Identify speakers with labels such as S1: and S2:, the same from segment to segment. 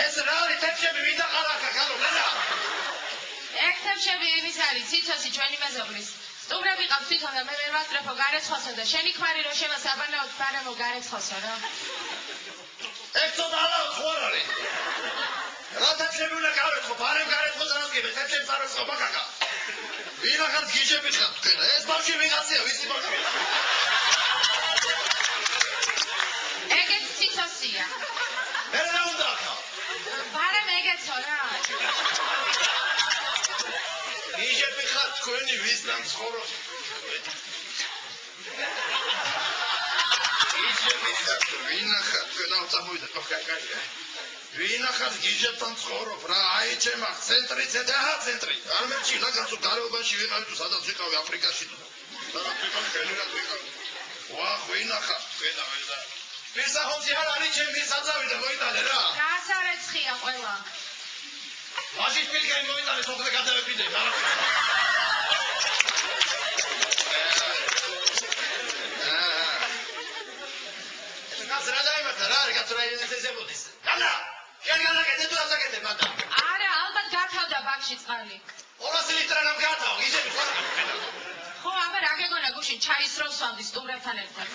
S1: ეს რა არის თებშები ვინ დაყარაკა ხალო გადა
S2: ეგ თებშები იმის არის ციცოსი ჩვენი მეზობლის სტუმრები ყავს თვითონ და მე ვერ ვასწრაფო გარეცხოსო და შენი ქმარი რომ შემასაბანაოთ ბარემო გარეცხოსო რა
S1: ეგ ცოტა ალაო ხო არ არის რა თებშები უნდა გავეცხო ბარემ გარეცხოს რასგები თებშებს არ ვეცხო ბაკაკა ვინ ახალ გიჟები ხარ თქვენ ეს ბავშვი ვიღაცია ვიცი ბავშვი
S2: ეგეც ციცოსია
S1: მე რა უნდა ახლა
S2: ბარემ ეგეცო რა
S1: გიჟები ხარ თქვენი ვისთან ცხოვრობს გიჟები ხარ ვინ ახალ თქვენ არ წამოვიდა კაკაკია ვინ ახალ გიჟებთან ცხოვრობ რა აი ჩემ ცენტრი ცედა ცენტრი არ მეჩი ლაგაცო გარეობაში ვიყავი თუ სადაც ვიყავი აფრიკაში თუ სადაც ვიყავი ხელერად ვიყავი ვა ვინ ახალ თქვენ და მისახონცი არ არის ჩემი საძავი და მოიტანე რა
S2: გასარეცხია ყველა
S1: მაშინ ფილკენ მოიტანე სოფლე გადავეპიდე რა არის გაწრაილის ესებოდის განა შენ განაკეთე თუ ასაკეთე მანდა
S2: არა ალბათ გათავდა ბაქში წყალი
S1: 200 ლიტრანამ გათავ ისეთი ხო
S2: ხო აბა რა გეგონა გუშინ ჩაის როს ვამდი სტუმრებთან ერთად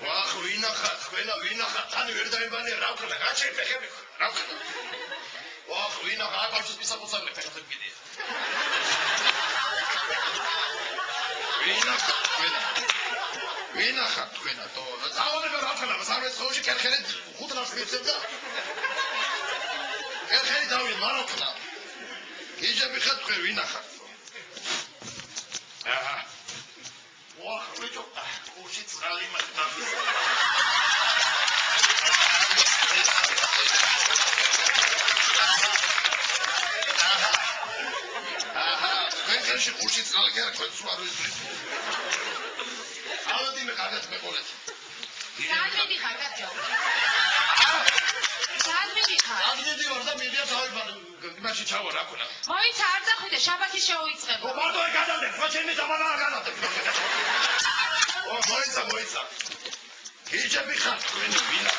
S1: ვახ ვინახარ ხველა ვინახარ თან ვერ დაიბანე რა ვქნა გაჩერ ფეხები რა ვქნა ვახ ვინახარ აკავშირს მისაწოდე ფეხები კიდია ვინახარ ხველა ვინახარ თქვენა თო წავონება რა ვქნა სამეს ხოში კერხერი ხუთნავს მიცემდა კერხერი დავი მაროქნა გიჟები ხარ თქვენ ვინახარ აჰა ვახ ვიჭო უში წყალი მაგდა აჰა ვენქერში უში წყალი კი არ ქვენს ვარ ვიზრის ავოდი მე კარგად მეყოლეთ
S2: საადმედი ხარ კაცო საადმედი ხარ
S1: აღიდი ვარ და მიდია თავი იმაში ჩავა რა ქონა
S2: მოიცა არ დახვიდე შაბათი შეუიწყება
S1: მარტო გადავდე ხო ჩემი ზამანა არ გადავდე მოიცა გიჟები ხარ თქვენი ვინა